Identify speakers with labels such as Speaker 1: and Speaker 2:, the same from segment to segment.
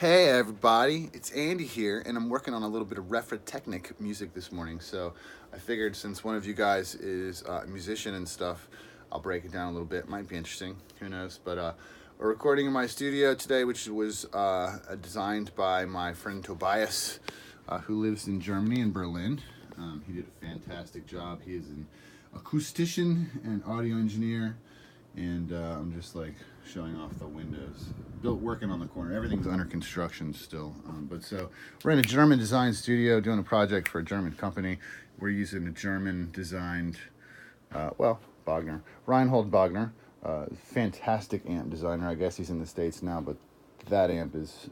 Speaker 1: Hey everybody, it's Andy here, and I'm working on a little bit of REFRATECHNIK music this morning. So I figured since one of you guys is a musician and stuff, I'll break it down a little bit. Might be interesting, who knows? But we're recording in my studio today, which was designed by my friend Tobias, who lives in Germany, in Berlin. He did a fantastic job. He is an acoustician and audio engineer, and I'm just like showing off the windows. Working on the corner. Everything's under construction still. But so we're in a German design studio doing a project for a German company. We're using a German designed, Bogner, Reinhold Bogner, fantastic amp designer. I guess he's in the States now, but that amp is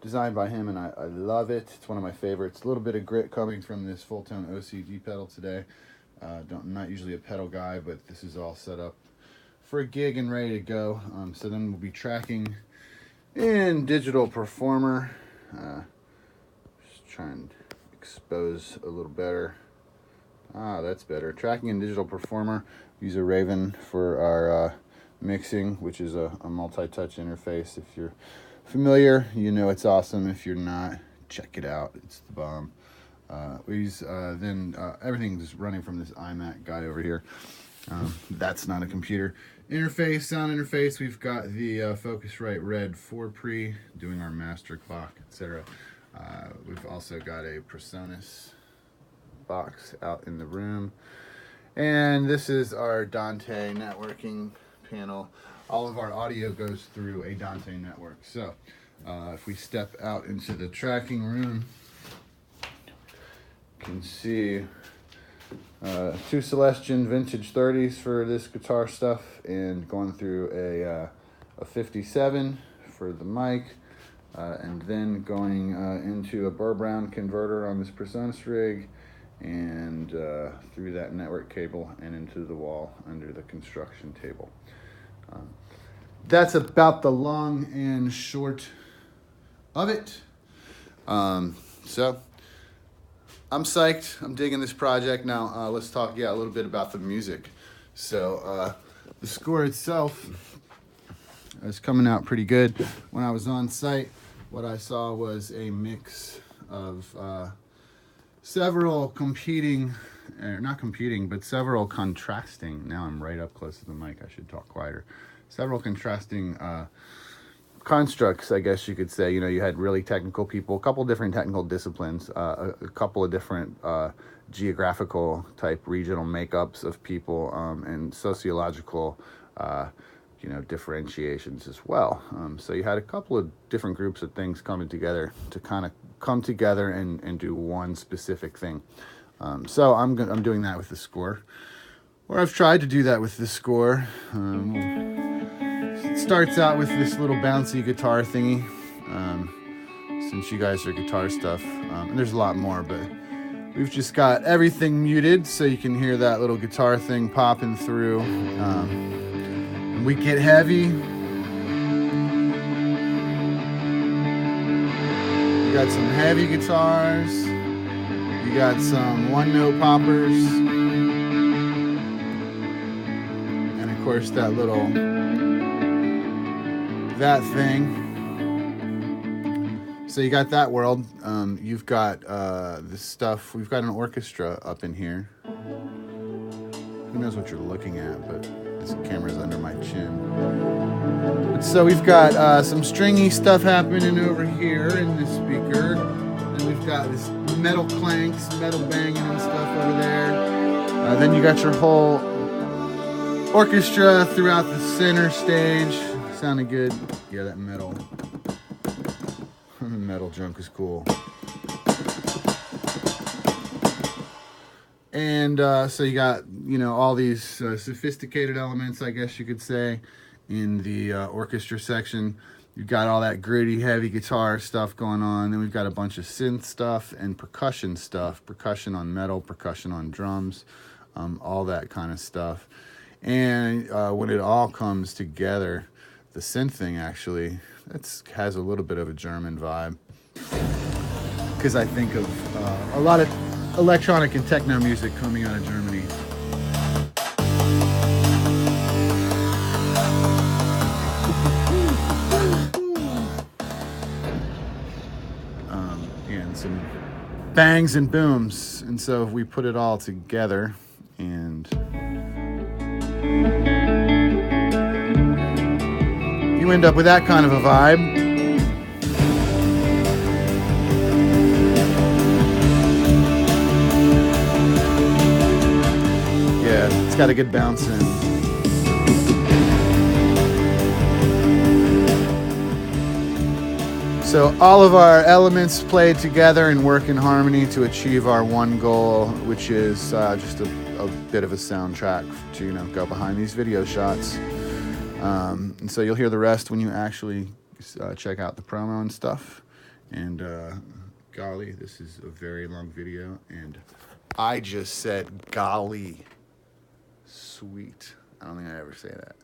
Speaker 1: designed by him, and I love it. It's one of my favorites. A little bit of grit coming from this full tone OCD pedal today. I'm not usually a pedal guy, but this is all set up for a gig and ready to go. So then we'll be tracking in Digital Performer. Just trying to expose a little better. That's better. Tracking in Digital Performer. Use a Raven for our mixing, which is a multi-touch interface. If you're familiar, you know it's awesome. If you're not, check it out. It's the bomb. We use everything's running from this iMac guy over here. That's not a computer. Interface, sound interface, we've got the Focusrite Red 4 Pre doing our master clock, etc. We've also got a Presonus box out in the room. And this is our Dante networking panel. All of our audio goes through a Dante network. So if we step out into the tracking room, you can see two Celestion vintage 30s for this guitar stuff, and going through a 57 for the mic, and then going into a Burr Brown converter on this Presonus rig, and through that network cable and into the wall under the construction table. That's about the long and short of it. So I'm psyched. I'm digging this project. Now let's talk a little bit about the music. So the score itself is coming out pretty good. When I was on site, what I saw was a mix of several several contrasting. Now I'm right up close to the mic. I should talk quieter. Several contrasting constructs, I guess you could say. You know, you had really technical people, a couple different technical disciplines, a couple of different geographical type regional makeups of people, and sociological differentiations as well. So you had a couple of different groups of things coming together to kind of come together and do one specific thing. So I'm doing that with the score, or I've tried to do that with the score. It starts out with this little bouncy guitar thingy, since you guys are guitar stuff, and there's a lot more, but we've just got everything muted so you can hear that little guitar thing popping through. And we get heavy. You got some heavy guitars, you got some one-note poppers, and of course that thing. So you got that world. You've got this stuff. We've got an orchestra up in here. Who knows what you're looking at, but this camera's under my chin. But so we've got some stringy stuff happening over here in this speaker. And we've got this metal clanks, metal banging and stuff over there. Then you got your whole orchestra throughout the center stage. Sounding good. Yeah, that metal junk is cool. And so you got, all these sophisticated elements, I guess you could say, in the orchestra section. You've got all that gritty, heavy guitar stuff going on. Then we've got a bunch of synth stuff and percussion stuff. Percussion on metal, percussion on drums, all that kind of stuff. And when it all comes together, the synth thing actually has a little bit of a German vibe, because I think of a lot of electronic and techno music coming out of Germany. some bangs and booms. And so we put it all together, and you end up with that kind of a vibe. Yeah, it's got a good bounce in. So all of our elements play together and work in harmony to achieve our one goal, which is just a bit of a soundtrack to, you know, go behind these video shots. And so you'll hear the rest when you actually check out the promo and stuff. And golly, this is a very long video, and I just said golly. Sweet. I don't think I ever say that.